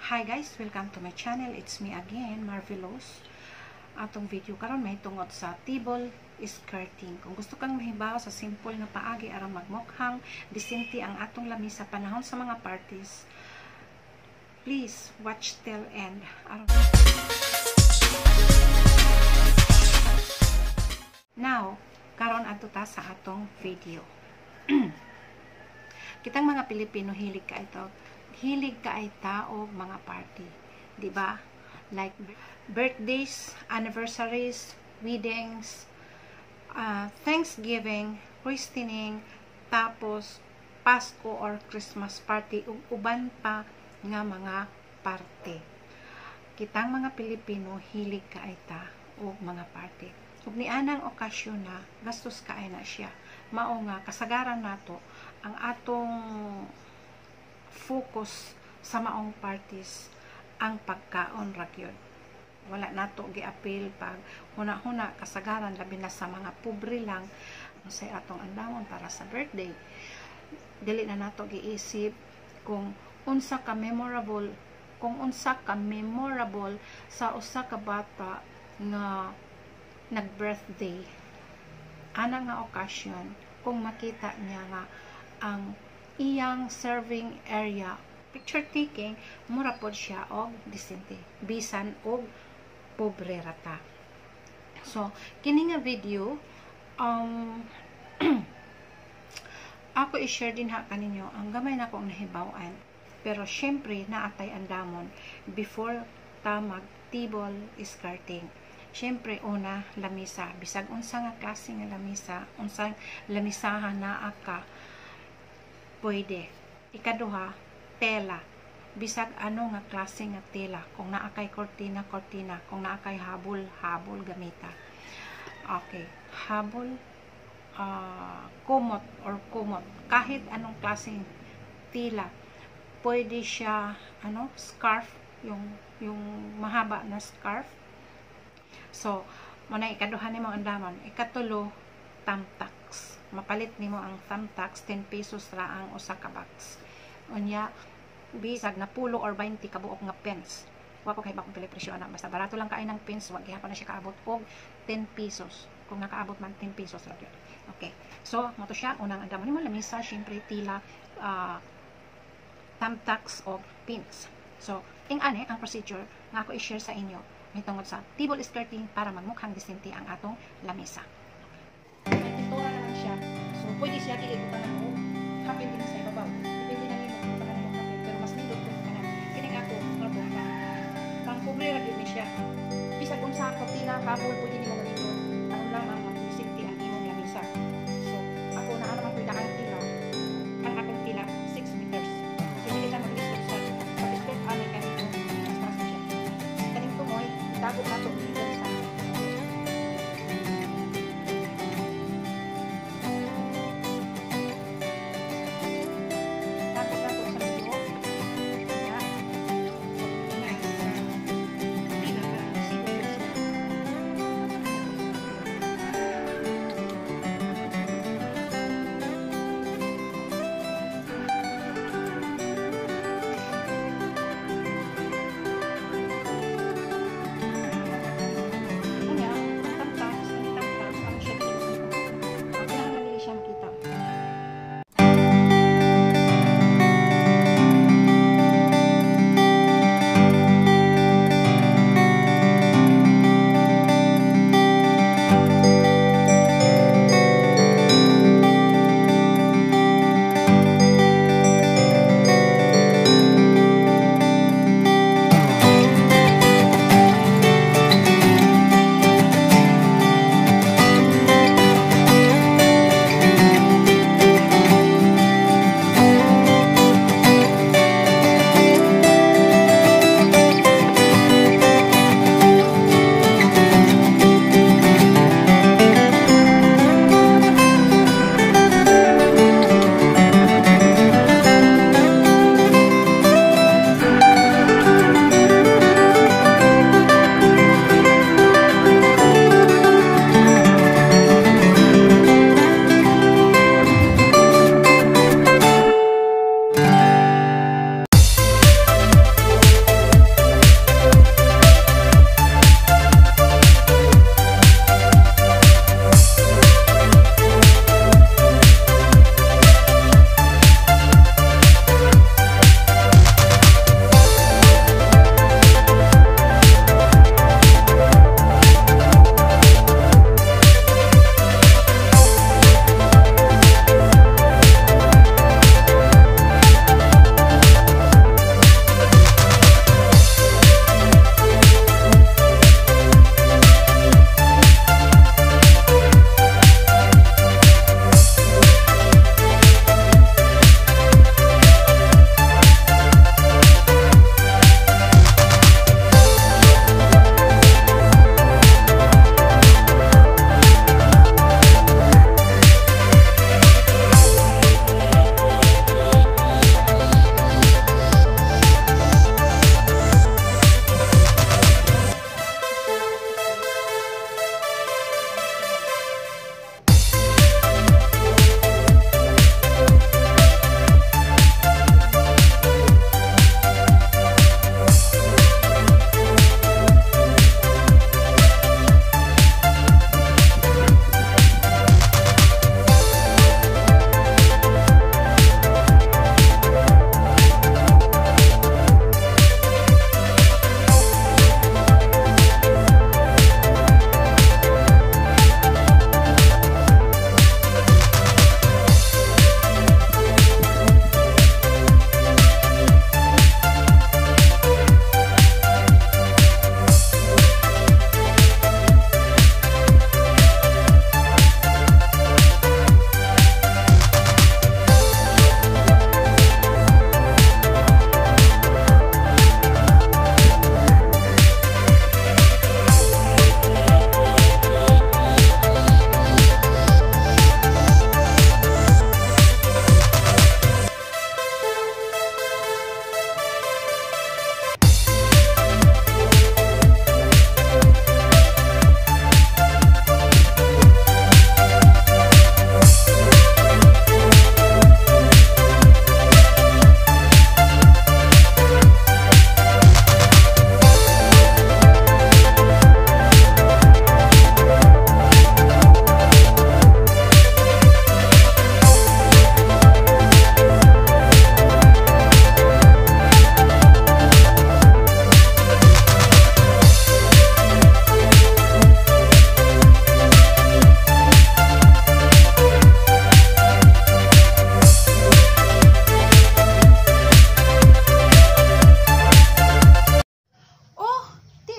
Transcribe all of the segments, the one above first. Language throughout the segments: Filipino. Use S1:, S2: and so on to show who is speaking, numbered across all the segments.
S1: Hi guys, welcome to my channel. It's me again, Marvelous. Atong video karon may tungod sa table skirting. Kung gusto kang mahibaw sa simple na paagi aron magmukhang disente ang atong lami sa panahon sa mga parties, please watch till end. Now, karon adto ta sa atong video. Kitang mga Pilipino hilig ka ay tao mga party, di ba? Like birthdays, anniversaries, weddings, Thanksgiving, christening, tapos Pasko or Christmas party, ug uban pa nga mga party. Kitang mga Pilipino hilig ka ay ta og mga party. Ug nianang okasyon na gastos kaay na siya. Mao nga kasagaran nato ang atong focus sa maong parties ang pagkaon ra gyud. Wala nato giapil pag huna-huna kasagaran labi na sa mga pobre lang sa atong andamon para sa birthday. Dili na nato giisip kung unsa ka memorable sa usa ka bata nga nag-birthday. Ana nga okasyon kung makita niya nga ang iyang serving area, picture taking, mura pod siya og disente, bisan og pobre rata. So, kini nga video, ako i-share din ha kaninyo ang gamay na kong nahibaw-an. Pero syempre, naatay andamon before ta mag-table skirting. Syempre, una, lamisa. Bisag unsa nga klase nga lamisa, unsang lamisahan na ka, pwede. Ikaduha, tela. Bisag ano nga klase nga tela. Kung naakay kortina, kung naakay habol gamita. Okay. Habol, kumot. Kahit anong klaseng tela. Pwede siya, scarf. Yung mahaba na scarf. So, muna ikaduha nimo ang damon. Ikatulo, thumbtacks. Mapalit nimo ang thumbtacks, 10 pesos ra ang usa ka box. Unya, bisag na pulo or 20 kabuok nga pens. Wa ko kay bakong pili presyo ana, basta barato lang kaay ng pens, wa gihapon na siya kaabot og 10 pesos. Kung nakaabot man 10 pesos ra gyud. Okay. So, mo to siya unang andamon nimo lamisa, syempre tila, thumbtacks o pins. So, ing-ani ang procedure nga ako i-share sa inyo may tungod sa table skirting para magmukhang disente ang atong lamisa. Pintura na lang siya. So, pwede siya i-ikutan na ako. Kapin din sa ibabaw. Depende na nito kung paano mo kapin. Pero mas nindot ko na kining ako, marbong pa. Pang pobre ra gyud ni siya. Bisag unsa kortina, habol, pwede nimo manindot. Ano lang ang disente ang imong lamisa. So, ako na naman pwede ang tila. Ang akong tila, 6 meters. So, hindi ka mag-listot sa pag-step anay kanito. Mas siya. Kaning tumoy, dago na ito dito sa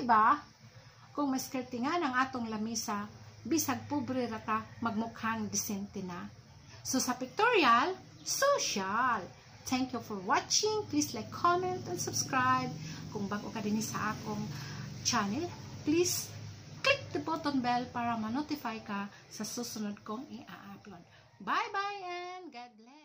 S1: ba? Kung maskertingan ang atong lamisa, bisag pobre ra ta, magmukhang disente na. So sa pictorial, social. Thank you for watching. Please like, comment, and subscribe. Kung bago ka din sa akong channel, please click the button bell para ma-notify ka sa susunod kong i-upload. Bye-bye and God bless.